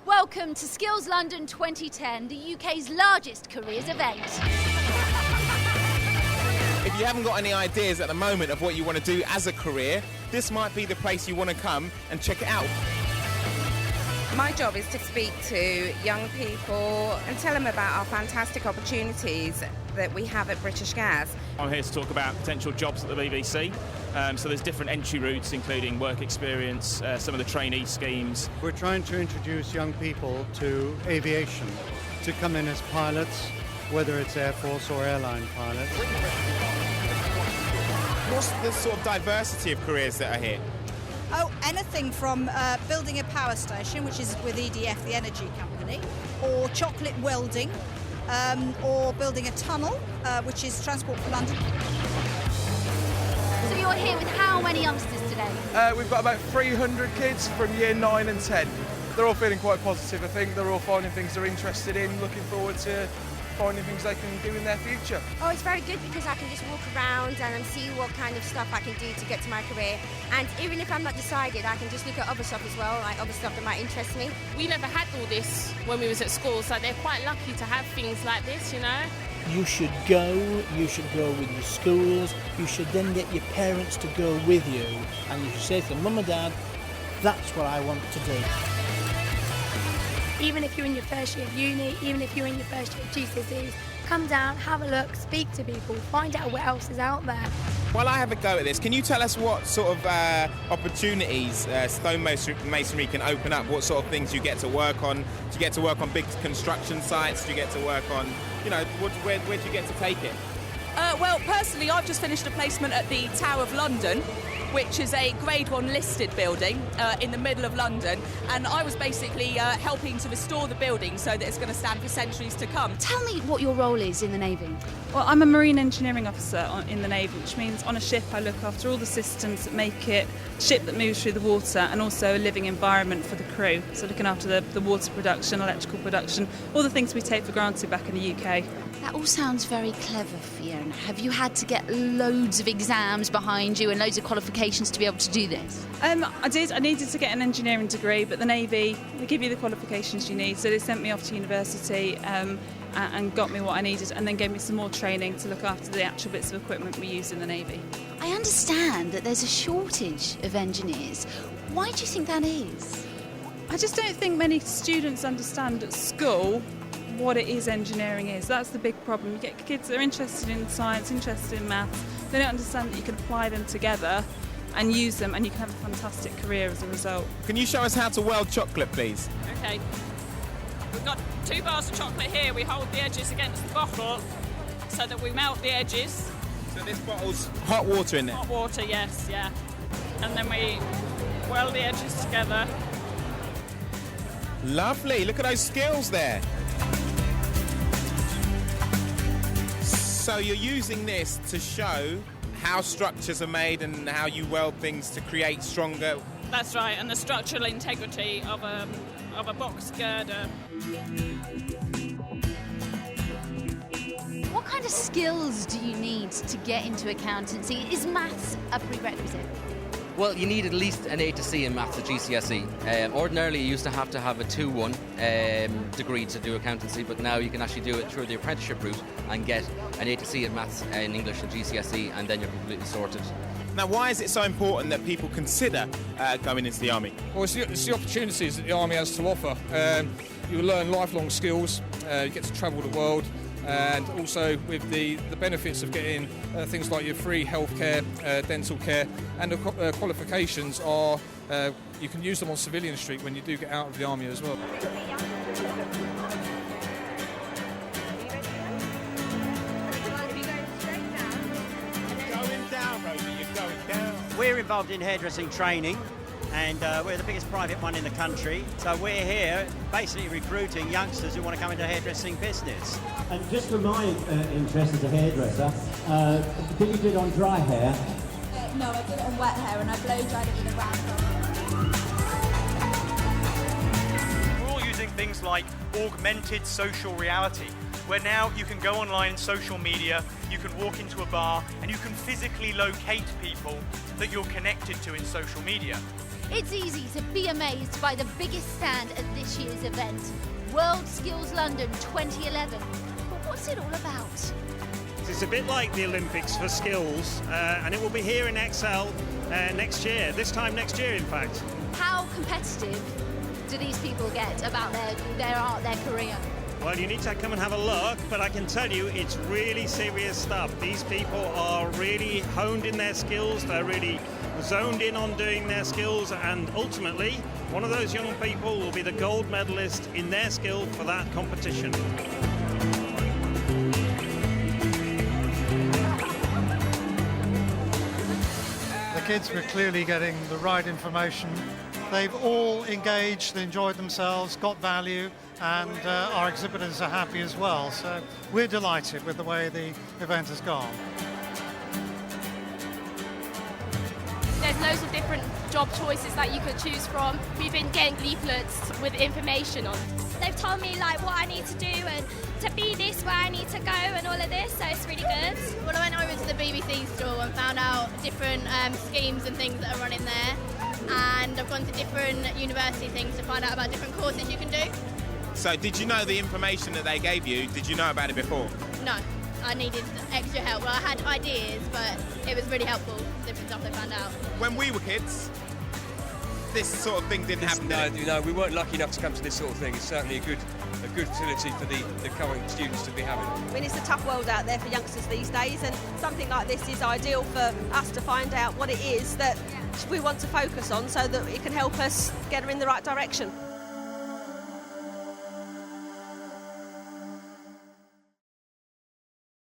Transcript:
Welcome to Skills London 2010, the UK's largest careers event. If you haven't got any ideas at the moment of what you want to do as a career, this might be the place you want to come and check it out. My job is to speak to young people and tell them about our fantastic opportunities that we have at British Gas. I'm here to talk about potential jobs at the BBC. So there's different entry routes, including work experience, some of the trainee schemes. We're trying to introduce young people to aviation, to come in as pilots, whether it's Air Force or airline pilots. What's the sort of diversity of careers that are here? Oh, anything from building a power station, which is with EDF, the energy company, or chocolate welding, or building a tunnel, which is Transport for London. So you're here with how many youngsters today? We've got about 300 kids from year 9 and 10. They're all feeling quite positive, I think. They're all finding things they're interested in, looking forward to finding things they can do in their future. Oh, it's very good because I can just walk around and see what kind of stuff I can do to get to my career. And even if I'm not decided, I can just look at other stuff as well, like other stuff that might interest me. We never had all this when we was at school, so they're quite lucky to have things like this, you know. You should go with your schools, you should then get your parents to go with you, and you should say to them, Mum and Dad, that's what I want to do. Even if you're in your first year of uni, even if you're in your first year of GCSEs, come down, have a look, speak to people, find out what else is out there. While I have a go at this, can you tell us what sort of opportunities stonemasonry can open up? What sort of things you get to work on? Do you get to work on big construction sites? Do you get to work on, where do you get to take it? Well, personally, I've just finished a placement at the Tower of London, which is a Grade 1 listed building in the middle of London, and I was basically helping to restore the building so that it's going to stand for centuries to come. Tell me what your role is in the Navy. Well, I'm a marine engineering officer in the Navy, which means on a ship I look after all the systems that make it a ship that moves through the water and also a living environment for the crew. So looking after the water production, electrical production, all the things we take for granted back in the UK. That all sounds very clever, Fiona. Have you had to get loads of exams behind you and loads of qualifications to be able to do this? I did. I needed to get an engineering degree, but the Navy, they give you the qualifications you need. So they sent me off to university and got me what I needed, and then gave me some more training to look after the actual bits of equipment we use in the Navy. I understand that there's a shortage of engineers. Why do you think that is? I just don't think many students understand at school what it is engineering is. That's the big problem. You get kids that are interested in science, interested in maths. They don't understand that you can apply them together and use them, and you can have a fantastic career as a result. Can you show us how to weld chocolate, please? Okay. We've got 2 bars of chocolate here. We hold the edges against the bottle so that we melt the edges. So this bottle's hot water in there? Hot water, yes, yeah. And then we weld the edges together. Lovely. Look at those skills there. So you're using this to show how structures are made and how you weld things to create stronger... That's right, and the structural integrity of a box girder. What kind of skills do you need to get into accountancy? Is maths a prerequisite? Well, you need at least an A to C in maths at GCSE. Ordinarily, you used to have a 2-1 degree to do accountancy, but now you can actually do it through the apprenticeship route and get an A to C in maths and English at GCSE, and then you're completely sorted. Now, why is it so important that people consider going into the Army? Well, it's the opportunities that the Army has to offer. You learn lifelong skills, you get to travel the world, and also with the benefits of getting things like your free healthcare, dental care, and the qualifications are you can use them on Civilian Street when you do get out of the Army as well. We're involved in hairdressing training, and we're the biggest private one in the country. So we're here basically recruiting youngsters who want to come into the hairdressing business. And just for my interest as a hairdresser, did you do it on dry hair? No, I did it on wet hair and I blow dried it with a wrap. We're all using things like augmented social reality, where now you can go online in social media, you can walk into a bar, and you can physically locate people that you're connected to in social media. It's easy to be amazed by the biggest stand at this year's event, World Skills London 2011. But what's it all about? It's a bit like the Olympics for skills, and it will be here in Excel next year, this time next year in fact. How competitive do these people get about their art, their career? Well, you need to come and have a look, but I can tell you it's really serious stuff. These people are really honed in their skills, they're really zoned in on doing their skills, and ultimately one of those young people will be the gold medalist in their skill for that competition. The kids were clearly getting the right information. They've all engaged, enjoyed themselves, got value, and our exhibitors are happy as well. So we're delighted with the way the event has gone. There's loads of different job choices that you could choose from. We've been getting leaflets with information on. They've told me like what I need to do and to be this, where I need to go and all of this, so it's really good. Well, I went over to the BBC stall and found out different schemes and things that are running there, and I've gone to different university things to find out about different courses you can do. So did you know the information that they gave you? Did you know about it before? No, I needed extra help. Well, I had ideas, but it was really helpful, different stuff I found out. When we were kids, this sort of thing didn't happen, did it? No, we weren't lucky enough to come to this sort of thing. It's certainly a good facility for the current students to be having. I mean, it's a tough world out there for youngsters these days, and something like this is ideal for us to find out what it is that we want to focus on so that it can help us get them in the right direction.